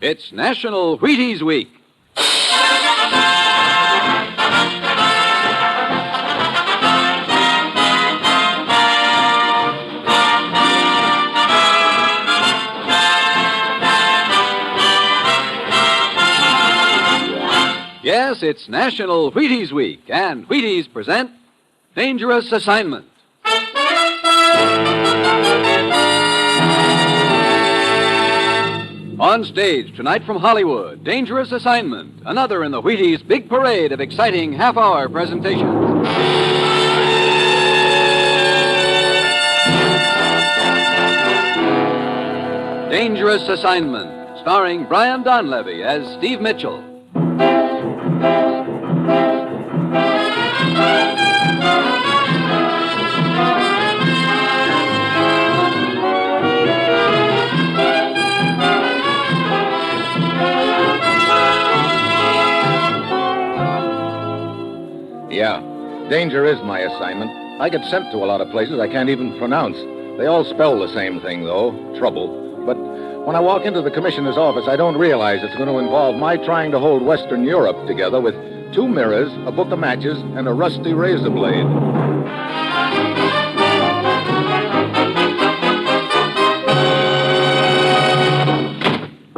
It's National Wheaties Week. Yes, it's National Wheaties Week, and Wheaties present Dangerous Assignment. On stage tonight from Hollywood, Dangerous Assignment, another in the Wheaties' big parade of exciting half-hour presentations. Dangerous Assignment, starring Brian Donlevy as Steve Mitchell. Yeah, danger is my assignment. I get sent to a lot of places I can't even pronounce. They all spell the same thing, though, trouble. But when I walk into the commissioner's office, I don't realize it's going to involve my trying to hold Western Europe together with 2 mirrors, a book of matches, and a rusty razor blade.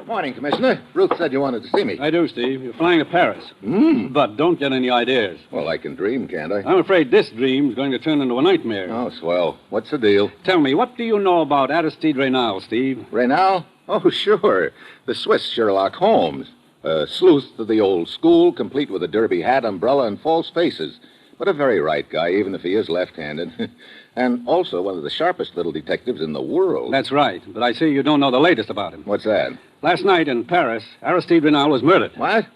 Morning, Commissioner. Ruth said you wanted to see me. I do, Steve. You're flying to Paris. But don't get any ideas. Well, I can dream, can't I? I'm afraid this dream's going to turn into a nightmare. Oh, swell. What's the deal? Tell me, what do you know about Aristide Reynal, Steve? Reynal? Oh, sure. The Swiss Sherlock Holmes. A sleuth of the old school, complete with a derby hat, umbrella, and false faces. But a very right guy, even if he is left-handed. And also one of the sharpest little detectives in the world. That's right, but I see you don't know the latest about him. What's that? Last night in Paris, Aristide Reynal was murdered. What?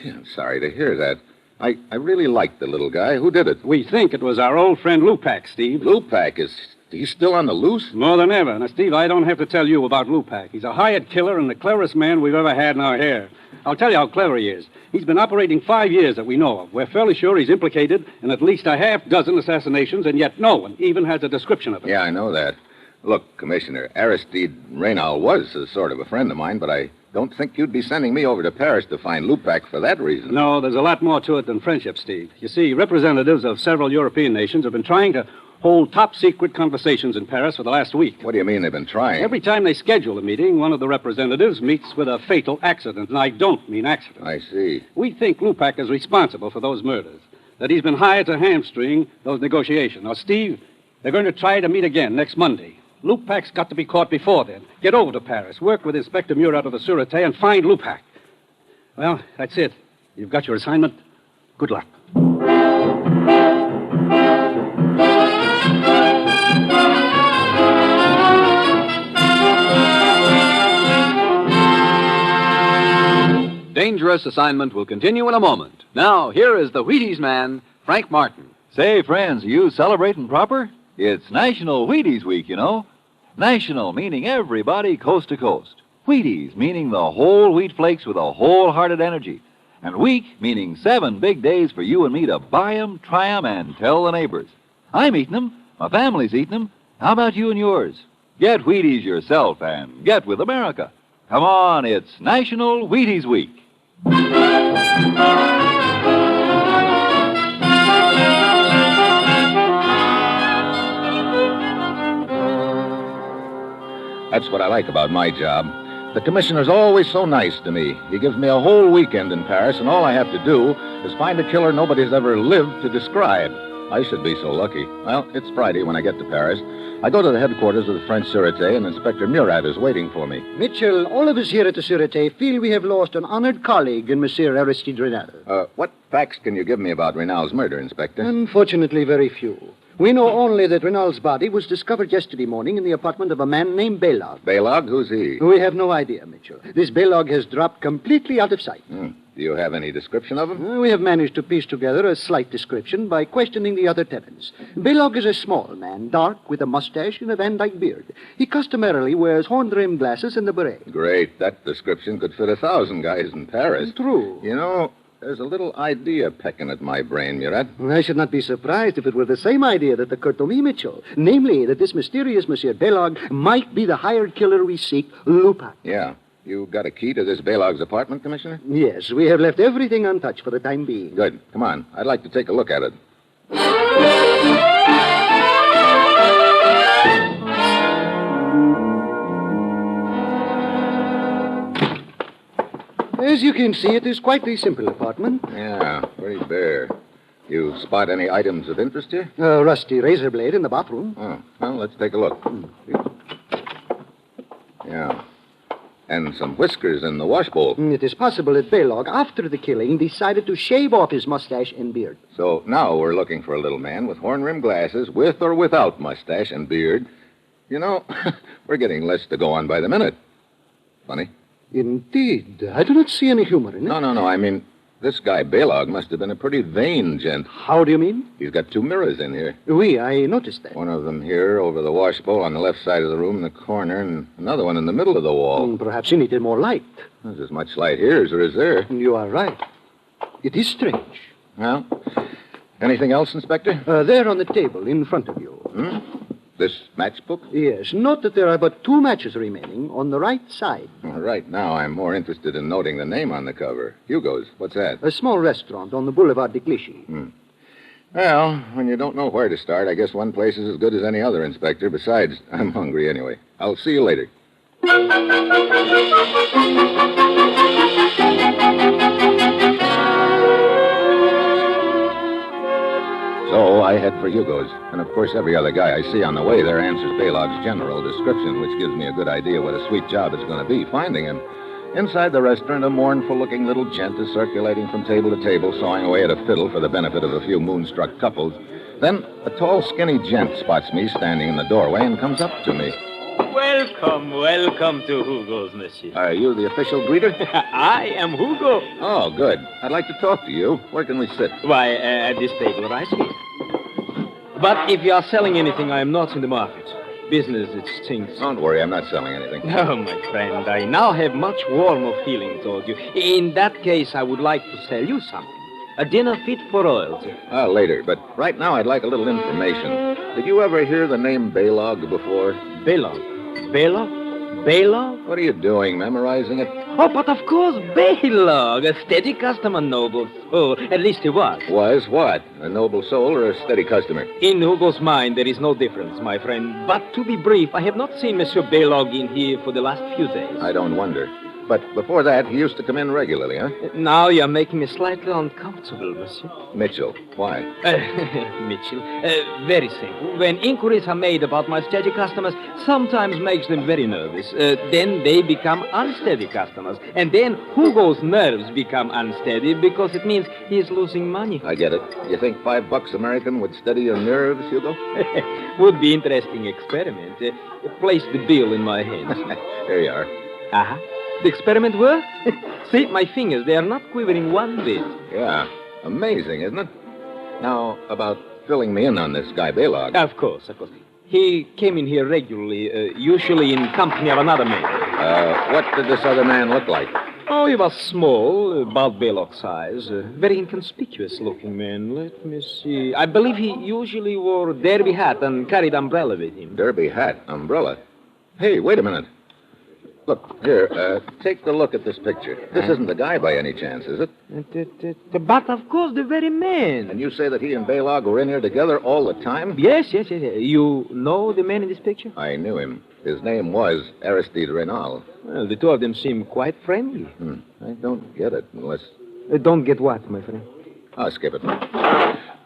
Yeah, I'm sorry to hear that. I really liked the little guy. Who did it? We think it was our old friend Lupac, Steve. Lupac? Is he still on the loose? More than ever. Now, Steve, I don't have to tell you about Lupac. He's a hired killer and the cleverest man we've ever had in our hair. I'll tell you how clever he is. He's been operating 5 years that we know of. We're fairly sure he's implicated in at least a half dozen assassinations, and yet no one even has a description of him. Yeah, I know that. Look, Commissioner, Aristide Reynal was a sort of a friend of mine, but I don't think you'd be sending me over to Paris to find Lupac for that reason. No, there's a lot more to it than friendship, Steve. You see, representatives of several European nations have been trying to hold top-secret conversations in Paris for the last week. What do you mean they've been trying? Every time they schedule a meeting, one of the representatives meets with a fatal accident, and I don't mean accident. I see. We think Lupac is responsible for those murders, that he's been hired to hamstring those negotiations. Now, Steve, they're going to try to meet again next Monday. Lupac's got to be caught before then. Get over to Paris, work with Inspector Murat of the Sûreté, and find Lupac. Well, that's it. You've got your assignment. Good luck. Dangerous Assignment will continue in a moment. Now, here is the Wheaties man, Frank Martin. Say, friends, are you celebrating proper? It's National Wheaties Week, you know. National meaning everybody coast to coast. Wheaties meaning the whole wheat flakes with a wholehearted energy. And week meaning 7 big days for you and me to buy 'em, try 'em, and tell the neighbors. I'm eating 'em. My family's eating 'em. How about you and yours? Get Wheaties yourself and get with America. Come on, it's National Wheaties Week. That's what I like about my job. The commissioner's always so nice to me. He gives me a whole weekend in Paris, and all I have to do is find a killer nobody's ever lived to describe. I should be so lucky. Well, it's Friday when I get to Paris. I go to the headquarters of the French Sûreté, and Inspector Murat is waiting for me. Mitchell, all of us here at the Sûreté feel we have lost an honored colleague in Monsieur Aristide Reynal. What facts can you give me about Reynal's murder, Inspector? Unfortunately, very few. We know only that Reynal's body was discovered yesterday morning in the apartment of a man named Belog. Belog? Who's he? We have no idea, Mitchell. This Belog has dropped completely out of sight. Do you have any description of him? We have managed to piece together a slight description by questioning the other tenants. Belog is a small man, dark, with a mustache and a Van Dyke beard. He customarily wears horn-rimmed glasses and a beret. Great. That description could fit 1,000 guys in Paris. True. You know, there's a little idea pecking at my brain, Murat. I should not be surprised if it were the same idea that occurred to me, Mitchell. Namely, that this mysterious Monsieur Belog might be the hired killer we seek, Lupac. Yeah. You got a key to this Balog's apartment, Commissioner? Yes, we have left everything untouched for the time being. Good. Come on. I'd like to take a look at it. As you can see, it is quite a simple apartment. Yeah, pretty bare. You spot any items of interest here? A rusty razor blade in the bathroom. Oh, well, let's take a look. Yeah. And some whiskers in the washbowl. It is possible that Balog, after the killing, decided to shave off his mustache and beard. So now we're looking for a little man with horn-rimmed glasses, with or without mustache and beard. You know, we're getting less to go on by the minute. Funny? Indeed. I do not see any humor in it. No. I mean, this guy Balog must have been a pretty vain gent. How do you mean? He's got 2 mirrors in here. Oui, I noticed that. One of them here over the washbowl on the left side of the room in the corner, and another one in the middle of the wall. Perhaps he needed more light. There's as much light here as there is there. You are right. It is strange. Well, anything else, Inspector? There on the table in front of you. This matchbook? Yes. Note that there are but 2 matches remaining on the right side. Well, right now, I'm more interested in noting the name on the cover. Hugo's. What's that? A small restaurant on the Boulevard de Clichy. Well, when you don't know where to start, I guess one place is as good as any other, Inspector. Besides, I'm hungry anyway. I'll see you later. So I head for Hugo's. And of course, every other guy I see on the way there answers Balog's general description, which gives me a good idea what a sweet job it's going to be finding him. Inside the restaurant, a mournful-looking little gent is circulating from table to table, sawing away at a fiddle for the benefit of a few moonstruck couples. Then a tall, skinny gent spots me standing in the doorway and comes up to me. Welcome to Hugo's, monsieur. Are you the official greeter? I am Hugo. Oh, good. I'd like to talk to you. Where can we sit? Why, at this table right here. But if you are selling anything, I am not in the market. Business, it stinks. Don't worry, I'm not selling anything. Oh, my friend, I now have much warmer feeling toward you. In that case, I would like to sell you something. A dinner fit for royalty. Later, but right now I'd like a little information. Did you ever hear the name Balog before? Balog? Balog? What are you doing, memorizing it? Oh, but of course, Balog, a steady customer, noble soul. At least he was. Was what? A noble soul or a steady customer? In Hugo's mind, there is no difference, my friend. But to be brief, I have not seen Monsieur Balog in here for the last few days. I don't wonder. But before that, he used to come in regularly, huh? Now you're making me slightly uncomfortable, monsieur. Mitchell. Why? Mitchell. Very simple. When inquiries are made about my steady customers, sometimes makes them very nervous. Then they become unsteady customers. And then Hugo's nerves become unsteady because it means he's losing money. I get it. You think $5 American would steady your nerves, Hugo? Would be interesting experiment. Place the bill in my hands. Here you are. Uh-huh. The experiment worked? See, my fingers, they are not quivering one bit. Yeah. Amazing, isn't it? Now, about filling me in on this guy Balog. Of course. He came in here regularly, usually in company of another man. What did this other man look like? Oh, he was small, about Balog's size. Very inconspicuous-looking man. Let me see. I believe he usually wore a derby hat and carried umbrella with him. Derby hat, umbrella. Hey, wait a minute. Look, here, take a look at this picture. This isn't the guy by any chance, is it? But, of course, the very man. And you say that he and Balog were in here together all the time? Yes. You know the man in this picture? I knew him. His name was Aristide Renal. Well, the two of them seem quite friendly. I don't get it unless... Don't get what, my friend? I'll skip it.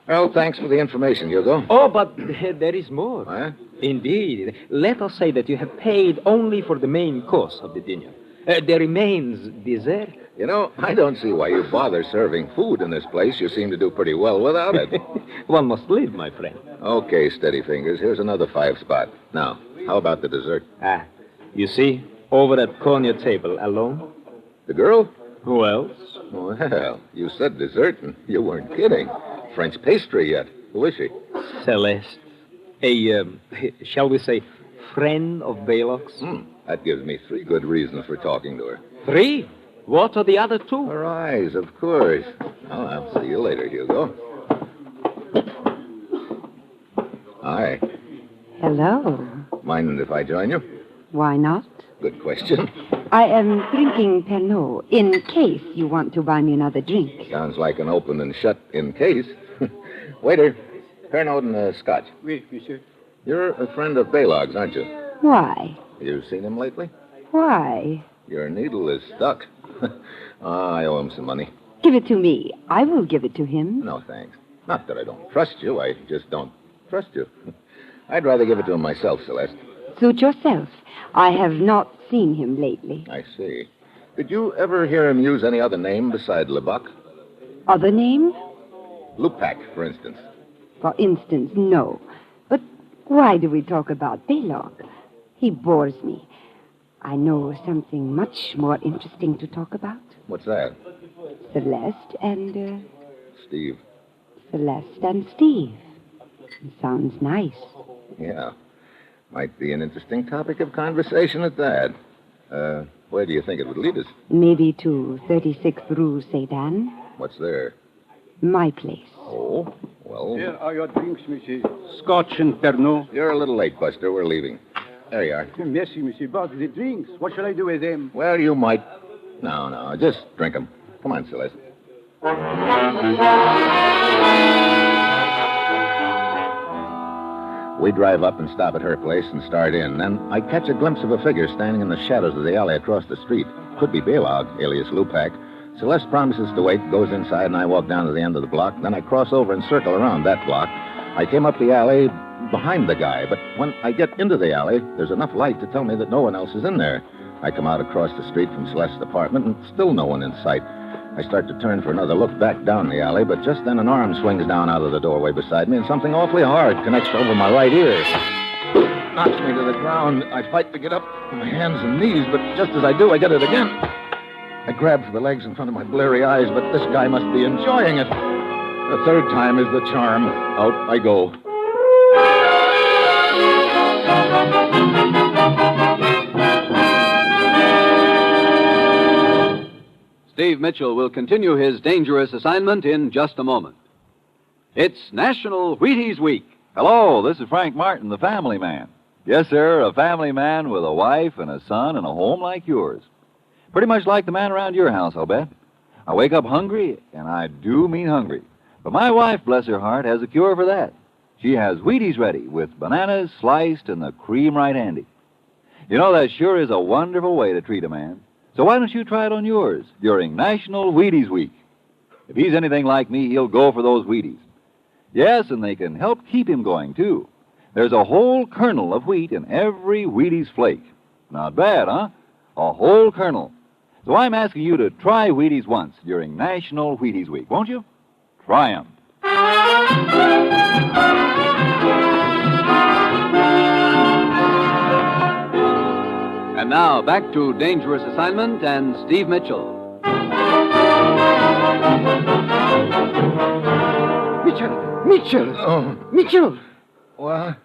Well, thanks for the information, Hugo. Oh, but there is more. Huh? Indeed. Let us say that you have paid only for the main course of the dinner. There remains dessert. You know, I don't see why you bother serving food in this place. You seem to do pretty well without it. One must live, my friend. Okay, steady fingers. Here's another 5 spot. Now, how about the dessert? You see, over that corner table, alone. The girl? Who else? Well, you said dessert, and you weren't kidding. French pastry yet. Who is she? Celeste. A, shall we say, friend of Balog's? That gives me 3 good reasons for talking to her. 3? What are the other 2? Her eyes, of course. Well, I'll see you later, Hugo. Hi. Hello. Mind if I join you? Why not? Good question. I am drinking Pernod in case you want to buy me another drink. Sounds like an open and shut in case. Waiter, Pernod and Scotch. Oui, monsieur. You're a friend of Balog's, aren't you? Why? You've seen him lately? Why? Your needle is stuck. I owe him some money. Give it to me. I will give it to him. No, thanks. Not that I don't trust you. I just don't trust you. I'd rather give it to him myself, Celeste. Suit yourself. I have not seen him lately. I see. Did you ever hear him use any other name beside Lebuck? Other name? Lupac, for instance. For instance, no. But why do we talk about Belog? He bores me. I know something much more interesting to talk about. What's that? Celeste and, Steve. Celeste and Steve. Sounds nice. Yeah. Might be an interesting topic of conversation at that. Where do you think it would lead us? Maybe to 36th Rue Sedan. What's there? My place. Oh, well... Here are your drinks, monsieur. Scotch and Pernod. You're a little late, Buster. We're leaving. There you are. Merci, monsieur. But the drinks, what shall I do with them? Well, you might... No, just drink them. Come on, Celeste. We drive up and stop at her place and start in. Then I catch a glimpse of a figure standing in the shadows of the alley across the street. Could be Balog, alias Lupac. Celeste promises to wait, goes inside, and I walk down to the end of the block. Then I cross over and circle around that block. I came up the alley behind the guy, but when I get into the alley, there's enough light to tell me that no one else is in there. I come out across the street from Celeste's apartment, and still no one in sight. I start to turn for another look back down the alley, but just then an arm swings down out of the doorway beside me, and something awfully hard connects over my right ear. Knocks me to the ground. I fight to get up on my hands and knees, but just as I do, I get it again. I grab for the legs in front of my bleary eyes, but this guy must be enjoying it. The third time is the charm. Out I go. Steve Mitchell will continue his dangerous assignment in just a moment. It's National Wheaties Week. Hello, this is Frank Martin, the family man. Yes, sir, a family man with a wife and a son and a home like yours. Pretty much like the man around your house, I'll bet. I wake up hungry, and I do mean hungry. But my wife, bless her heart, has a cure for that. She has Wheaties ready with bananas sliced and the cream right handy. You know, that sure is a wonderful way to treat a man. So why don't you try it on yours during National Wheaties Week? If he's anything like me, he'll go for those Wheaties. Yes, and they can help keep him going, too. There's a whole kernel of wheat in every Wheaties flake. Not bad, huh? A whole kernel. So I'm asking you to try Wheaties once during National Wheaties Week, won't you? Try 'em. And now, back to Dangerous Assignment and Steve Mitchell. Mitchell! Oh, Mitchell! what?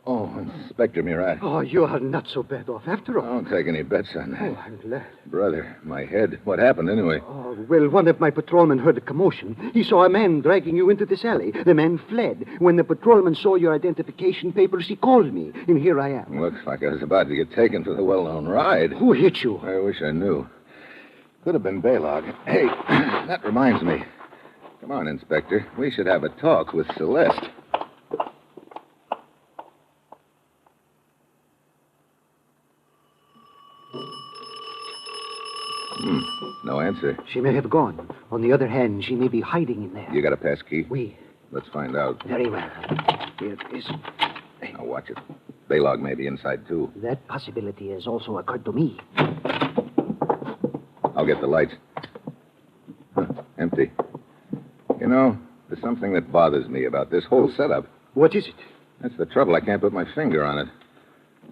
Oh, Inspector Murat. Oh, you are not so bad off after all. Don't take any bets on that. Oh, I'm glad. Brother, my head. What happened anyway? Oh, well, one of my patrolmen heard a commotion. He saw a man dragging you into this alley. The man fled. When the patrolman saw your identification papers, he called me, and here I am. Looks like I was about to get taken for the well-known ride. Who hit you? I wish I knew. Could have been Balog. Hey, that reminds me. Come on, Inspector. We should have a talk with Celeste. No answer. She may have gone. On the other hand, she may be hiding in there. You got a pass key? Oui. Let's find out. Very well. Here it is. Now, watch it. Balog may be inside, too. That possibility has also occurred to me. I'll get the lights. Huh, empty. You know, there's something that bothers me about this whole setup. What is it? That's the trouble. I can't put my finger on it.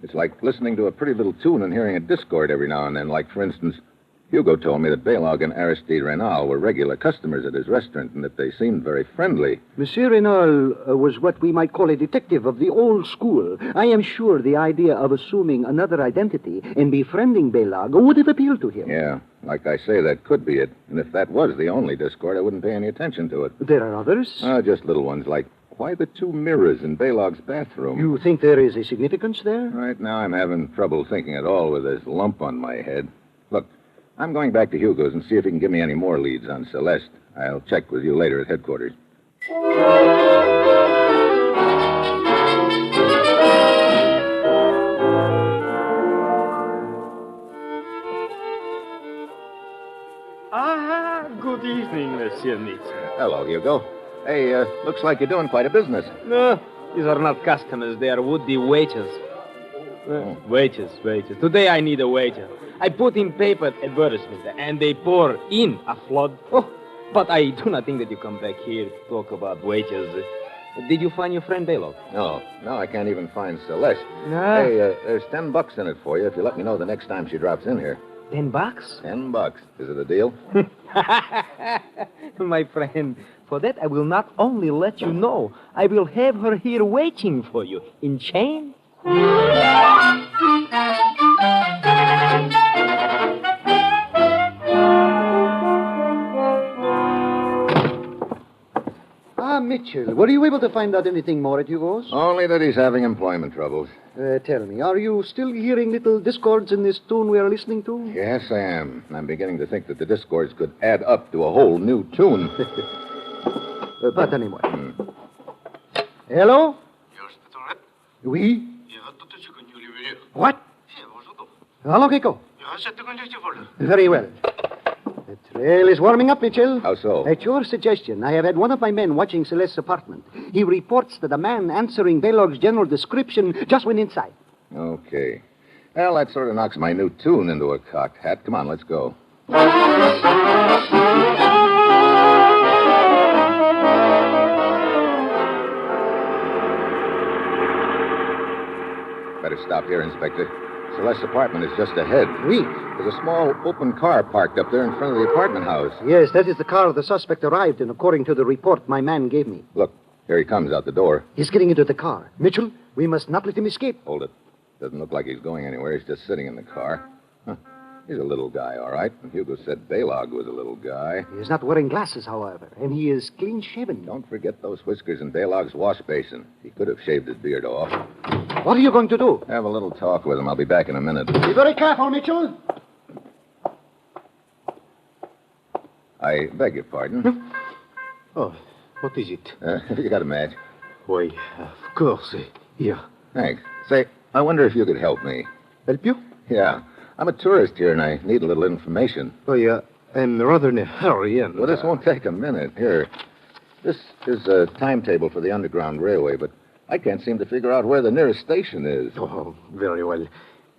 It's like listening to a pretty little tune and hearing a discord every now and then. Like, for instance, Hugo told me that Balog and Aristide Reynal were regular customers at his restaurant and that they seemed very friendly. Monsieur Reynal was what we might call a detective of the old school. I am sure the idea of assuming another identity and befriending Balog would have appealed to him. Yeah, like I say, that could be it. And if that was the only discord, I wouldn't pay any attention to it. There are others? Just little ones like why the two mirrors in Balog's bathroom? You think there is a significance there? Right now, I'm having trouble thinking at all with this lump on my head. Look, I'm going back to Hugo's and see if he can give me any more leads on Celeste. I'll check with you later at headquarters. Good evening, Monsieur Mitchell. Hello, Hugo. Hey, looks like you're doing quite a business. No, these are not customers. They are would-be waiters. Waiters. Today I need a waiter. I put in paper advertisement, and they pour in a flood. Oh, but I do not think that you come back here to talk about waiters. Did you find your friend Balog? No, I can't even find Celeste. No. Hey, there's $10 in it for you if you let me know the next time she drops in here. $10? $10. Is it a deal? My friend, for that I will not only let you know, I will have her here waiting for you in chains. Mitchell, were you able to find out anything more at Hugo's? Only that he's having employment troubles. Tell me, are you still hearing little discords in this tune we are listening to? Yes, I am. I'm beginning to think that the discords could add up to a whole new tune. Pas anymore. Hello? Oui? What? Hello, Kiko. Very well. The trail is warming up, Mitchell. How so? At your suggestion, I have had one of my men watching Celeste's apartment. He reports that a man answering Balog's general description just went inside. Okay. Well, that sort of knocks my new tune into a cocked hat. Come on, let's go. Better stop here, Inspector. Celeste's apartment is just ahead. Oui. There's a small open car parked up there in front of the apartment house. Yes, that is the car the suspect arrived in, according to the report my man gave me. Look, here he comes out the door. He's getting into the car. Mitchell, we must not let him escape. Hold it. Doesn't look like he's going anywhere. He's just sitting in the car. Huh. He's a little guy, all right. And Hugo said Balog was a little guy. He is not wearing glasses, however, and he is clean-shaven. Don't forget those whiskers in Balog's wash basin. He could have shaved his beard off. What are you going to do? Have a little talk with him. I'll be back in a minute. Be very careful, Mitchell. I beg your pardon. Oh, what is it? You got a match? Why, of course. Here. Thanks. Say, I wonder if you could help me. Help you? Yeah. I'm a tourist here, and I need a little information. Oh, I'm rather in a hurry, and... Well, this won't take a minute. Here. This is a timetable for the Underground Railway, but I can't seem to figure out where the nearest station is. Oh, very well.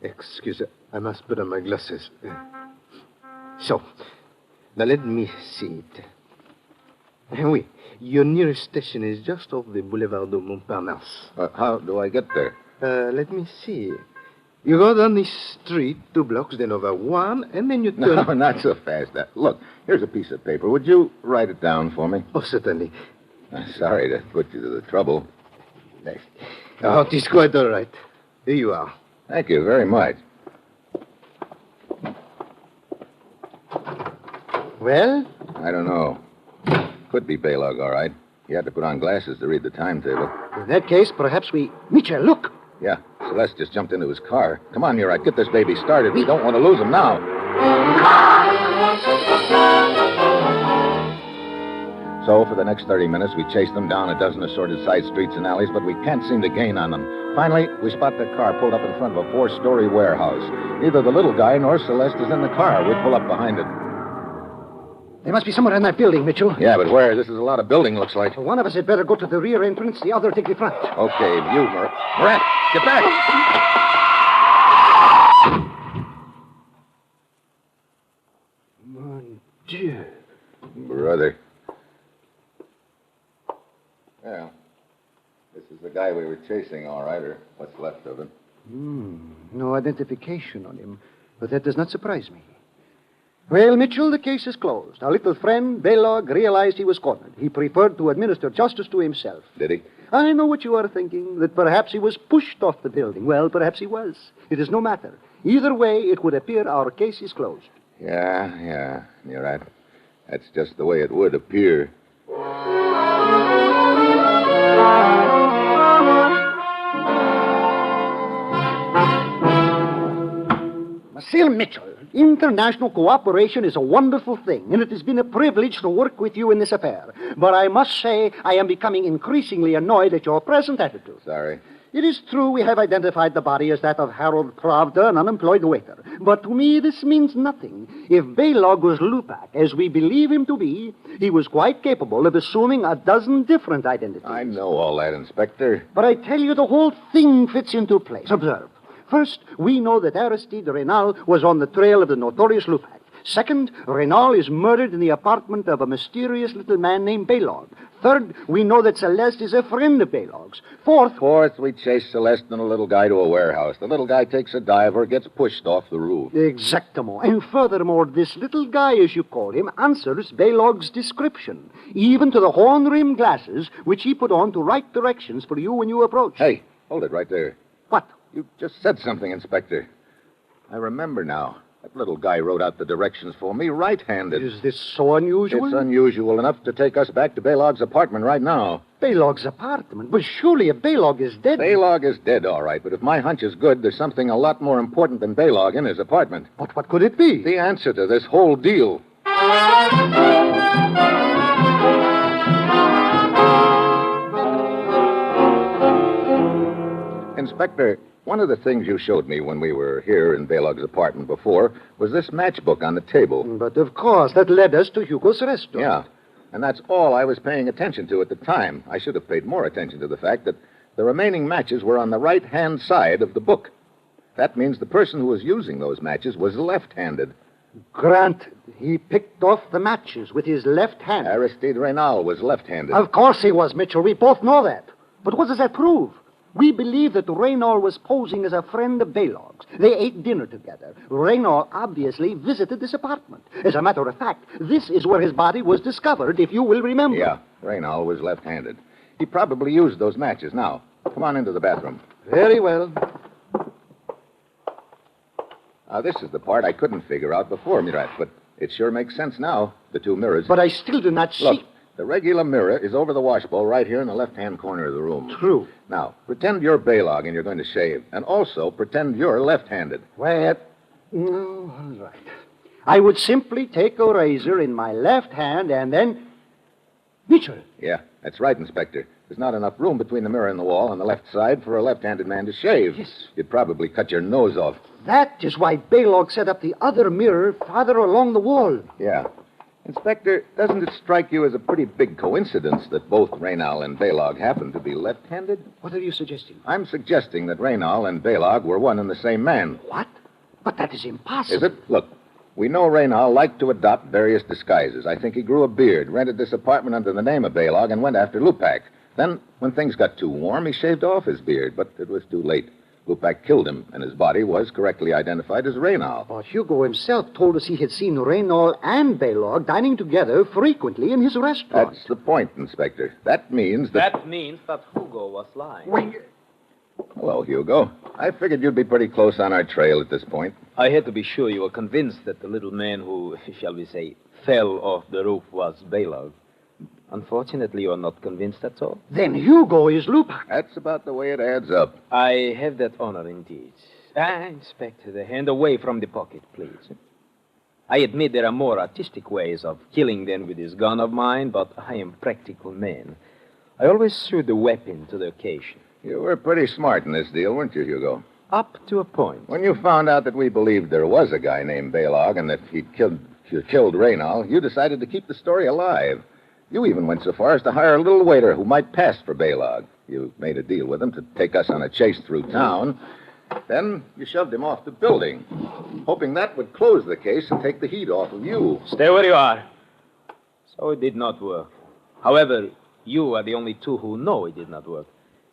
Excuse me. I must put on my glasses. So, now let me see it. Oui, your nearest station is just off the Boulevard de Montparnasse. How do I get there? Let me see. You go down this street 2 blocks, then over 1, and then you turn... No, not so fast. Look, here's a piece of paper. Would you write it down for me? Oh, certainly. Sorry to put you to the trouble. Next. Oh, it is quite all right. Here you are. Thank you very much. Well? I don't know. Could be Balog, all right. He had to put on glasses to read the timetable. In that case, perhaps we... Mitchell, look! Yeah, Celeste just jumped into his car. Come on, Murat, get this baby started. We don't want to lose him now. So, for the next 30 minutes, we chased them down a dozen assorted side streets and alleys, but we can't seem to gain on them. Finally, we spot the car pulled up in front of a 4-story warehouse. Neither the little guy nor Celeste is in the car. We pull up behind it. They must be somewhere in that building, Mitchell. Yeah, but where? This is a lot of building, looks like. One of us had better go to the rear entrance, the other take the front. Okay, you, Murat, get back! Mon Dieu. Brother. Yeah. This is the guy we were chasing, all right, or what's left of him. No identification on him, but that does not surprise me. Well, Mitchell, the case is closed. Our little friend, Balog, realized he was cornered. He preferred to administer justice to himself. Did he? I know what you are thinking, that perhaps he was pushed off the building. Well, perhaps he was. It is no matter. Either way, it would appear our case is closed. Yeah. You're right. That's just the way it would appear. Monsieur Mitchell, international cooperation is a wonderful thing, and it has been a privilege to work with you in this affair. But I must say I am becoming increasingly annoyed at your present attitude. Sorry. It is true we have identified the body as that of Harold Pravda, an unemployed waiter. But to me, this means nothing. If Baylog was Lupak, as we believe him to be, he was quite capable of assuming a dozen different identities. I know all that, Inspector. But I tell you, the whole thing fits into place. Observe. First, we know that Aristide Reynal was on the trail of the notorious Lupak. Second, Reynal is murdered in the apartment of a mysterious little man named Baylog. Third, we know that Celeste is a friend of Baylog's. Fourth, we chase Celeste and a little guy to a warehouse. The little guy takes a diver, gets pushed off the roof. Exactamo. And furthermore, this little guy, as you call him, answers Baylog's description, even to the horn-rimmed glasses which he put on to write directions for you when you approached. Hey, hold it right there. What? You just said something, Inspector. I remember now. That little guy wrote out the directions for me right-handed. Is this so unusual? It's unusual enough to take us back to Baylog's apartment right now. Baylog's apartment? But surely if Baylog is dead... Baylog is dead, all right, but if my hunch is good, there's something a lot more important than Baylog in his apartment. But what could it be? The answer to this whole deal. Inspector, one of the things you showed me when we were here in Baylog's apartment before was this matchbook on the table. But of course, that led us to Hugo's restaurant. Yeah, and that's all I was paying attention to at the time. I should have paid more attention to the fact that the remaining matches were on the right-hand side of the book. That means the person who was using those matches was left-handed. Granted, he picked off the matches with his left hand. Aristide Reynal was left-handed. Of course he was, Mitchell. We both know that. But what does that prove? We believe that Reynal was posing as a friend of Baylog's. They ate dinner together. Reynal obviously visited this apartment. As a matter of fact, this is where his body was discovered, if you will remember. Yeah, Reynal was left-handed. He probably used those matches. Now, come on into the bathroom. Very well. Now, this is the part I couldn't figure out before, Murat, but it sure makes sense now, the two mirrors. But I still do not see... Look, the regular mirror is over the washbowl right here in the left-hand corner of the room. True. Now, pretend you're Baylog and you're going to shave. And also pretend you're left-handed. Well, no, all right. I would simply take a razor in my left hand and then... Mitchell. Yeah, that's right, Inspector. There's not enough room between the mirror and the wall on the left side for a left-handed man to shave. Yes. You'd probably cut your nose off. That is why Baylog set up the other mirror farther along the wall. Yeah. Inspector, doesn't it strike you as a pretty big coincidence that both Reynal and Baylog happen to be left-handed? What are you suggesting? I'm suggesting that Reynal and Baylog were one and the same man. What? But that is impossible. Is it? Look, we know Reynal liked to adopt various disguises. I think he grew a beard, rented this apartment under the name of Baylog, and went after Lupak. Then, when things got too warm, he shaved off his beard, but it was too late. Lupak killed him, and his body was correctly identified as Reynal. But Hugo himself told us he had seen Reynal and Baylog dining together frequently in his restaurant. That's the point, Inspector. That means that... That means that Hugo was lying. Well, Hello, Hugo. I figured you'd be pretty close on our trail at this point. I had to be sure you were convinced that the little man who, shall we say, fell off the roof was Baylog. Unfortunately, you are not convinced, that's all. Then Hugo is Lupak. That's about the way it adds up. I have that honor indeed. Inspector, the hand away from the pocket, please. I admit there are more artistic ways of killing than with this gun of mine, but I am a practical man. I always suit the weapon to the occasion. You were pretty smart in this deal, weren't you, Hugo? Up to a point. When you found out that we believed there was a guy named Baylog and that he'd killed Reynal, you decided to keep the story alive. You even went so far as to hire a little waiter who might pass for Baylog. You made a deal with him to take us on a chase through town. Then you shoved him off the building, hoping that would close the case and take the heat off of you. Stay where you are. So it did not work. However, you are the only two who know it did not work.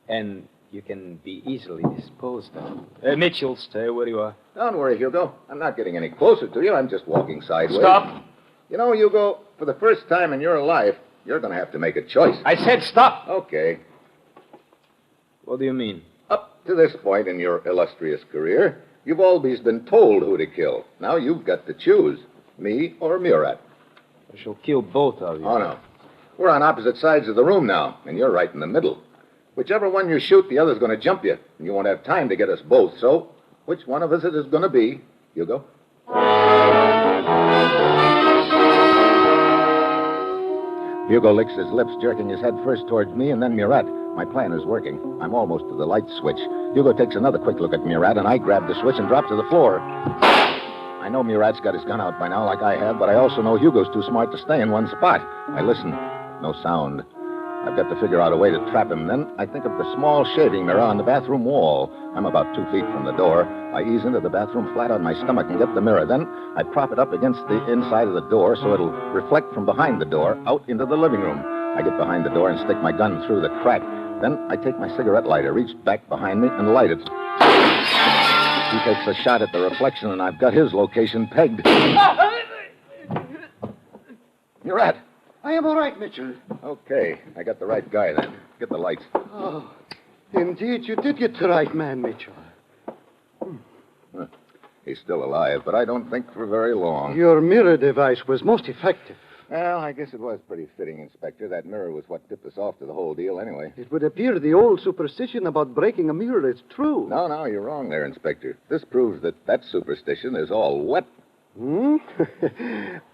And you can be easily disposed of. Mitchell, stay where you are. Don't worry, Hugo. I'm not getting any closer to you. I'm just walking sideways. Stop. You know, Hugo, for the first time in your life, you're going to have to make a choice. I said stop. Okay. What do you mean? Up to this point in your illustrious career, you've always been told who to kill. Now you've got to choose, me or Murat. I shall kill both of you. Oh, no. We're on opposite sides of the room now, and you're right in the middle. Whichever one you shoot, the other's going to jump you, and you won't have time to get us both. So, which one of us it is going to be, Hugo? Hugo licks his lips, jerking his head first towards me and then Murat. My plan is working. I'm almost to the light switch. Hugo takes another quick look at Murat, and I grab the switch and drop to the floor. I know Murat's got his gun out by now, like I have, but I also know Hugo's too smart to stay in one spot. I listen. No sound. I've got to figure out a way to trap him. Then I think of the small shaving mirror on the bathroom wall. I'm about 2 feet from the door. I ease into the bathroom flat on my stomach and get the mirror. Then I prop it up against the inside of the door so it'll reflect from behind the door out into the living room. I get behind the door and stick my gun through the crack. Then I take my cigarette lighter, reach back behind me, and light it. He takes a shot at the reflection, and I've got his location pegged. Murat. I am all right, Mitchell. Okay, I got the right guy then. Get the lights. Oh, indeed, you did get the right man, Mitchell. He's still alive, but I don't think for very long. Your mirror device was most effective. Well, I guess it was pretty fitting, Inspector. That mirror was what tipped us off to the whole deal anyway. It would appear the old superstition about breaking a mirror is true. No, you're wrong there, Inspector. This proves that superstition is all wet.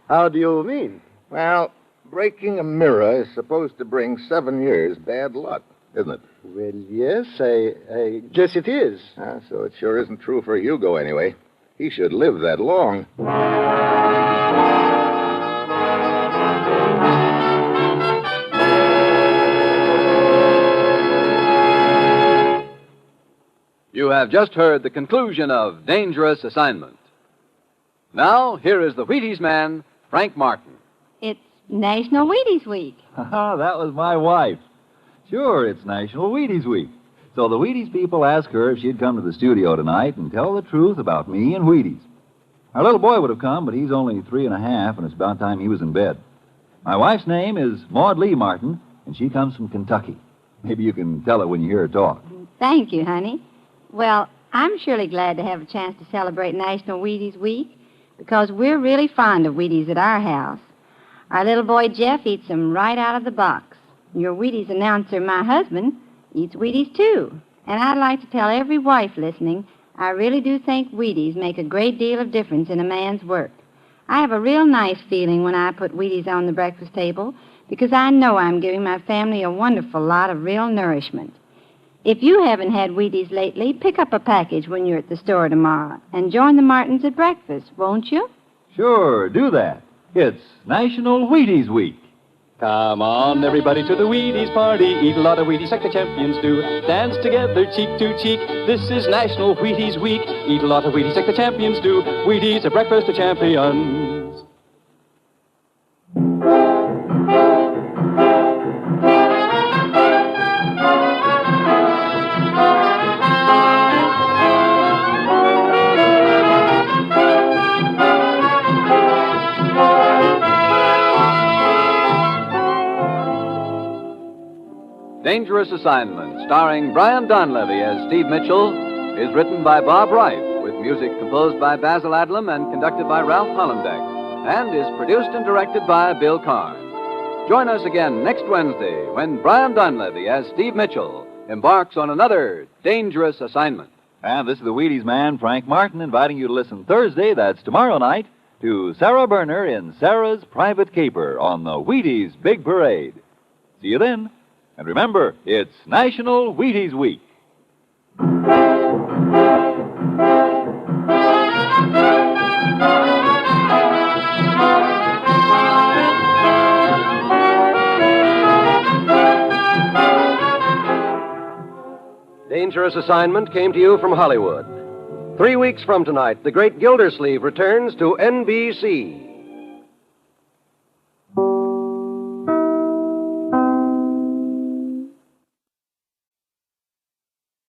How do you mean? Well, breaking a mirror is supposed to bring 7 years bad luck, isn't it? Well, yes, I guess it is. So it sure isn't true for Hugo anyway. He should live that long. You have just heard the conclusion of Dangerous Assignment. Now, here is the Wheaties man, Frank Martin. It's National Wheaties Week. That was my wife. Sure, it's National Wheaties Week. So the Wheaties people asked her if she'd come to the studio tonight and tell the truth about me and Wheaties. Our little boy would have come, but he's only 3.5, and it's about time he was in bed. My wife's name is Maud Lee Martin, and she comes from Kentucky. Maybe you can tell it when you hear her talk. Thank you, honey. Well, I'm surely glad to have a chance to celebrate National Wheaties Week because we're really fond of Wheaties at our house. Our little boy Jeff eats them right out of the box. Your Wheaties announcer, my husband, eats Wheaties too. And I'd like to tell every wife listening, I really do think Wheaties make a great deal of difference in a man's work. I have a real nice feeling when I put Wheaties on the breakfast table because I know I'm giving my family a wonderful lot of real nourishment. If you haven't had Wheaties lately, pick up a package when you're at the store tomorrow and join the Martins at breakfast, won't you? Sure, do that. It's National Wheaties Week. Come on, everybody, to the Wheaties party. Eat a lot of Wheaties like the champions do. Dance together, cheek to cheek. This is National Wheaties Week. Eat a lot of Wheaties like the champions do. Wheaties, a breakfast of champions. Dangerous Assignment, starring Brian Donlevy as Steve Mitchell, is written by Bob Wright, with music composed by Basil Adlam and conducted by Ralph Hollenbeck, and is produced and directed by Bill Carn. Join us again next Wednesday when Brian Donlevy as Steve Mitchell embarks on another Dangerous Assignment. And this is the Wheaties man, Frank Martin, inviting you to listen Thursday, that's tomorrow night, to Sarah Berner in Sarah's Private Caper on the Wheaties Big Parade. See you then. And remember, it's National Wheaties Week. Dangerous Assignment came to you from Hollywood. 3 weeks from tonight, the great Gildersleeve returns to NBC.